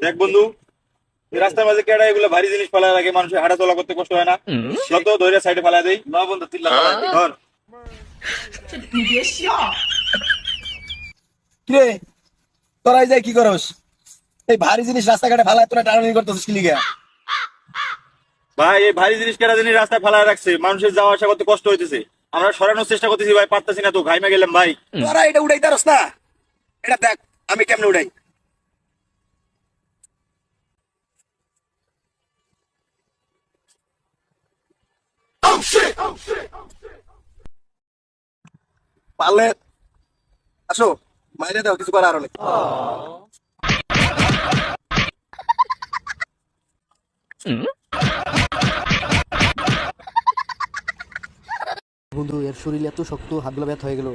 দেখ বন্ধু, এই রাস্তার মাঝে কেডা এগুলো ভারী জিনিস ফেলার আগে মানুষের হাঁটা চলা করতে কষ্ট হয় না? যত ধরে সাইডে ফেলা দেই না বন্ধু, তিল্লা ফেলা দেই ধর। কিরে তোরা এই যাই কি করস? এই ভারী জিনিস রাস্তাঘাটে ফালায় তোরা টানাটানি করতেছিস কি লিগা? ভাই এই ভারী জিনিস কেডা জিনিস রাস্তায় ফেলায় রাখছে, মানুষের যাওয়া আসা করতে কষ্ট হইতেছে। আমরা সরানোর চেষ্টা করতেছি ভাই, পারতাছি না তো, ঘাইমা গেলাম ভাই। তোরা এটা উড়াইতারস না, এটা দেখ আমি কেমনে উড়াই। পারলে আসো, মাইরে দাও, কিছু করার নেই। বন্ধু এর শরীর এত শক্ত, হাতগুলো ব্যথা হয়ে গেল।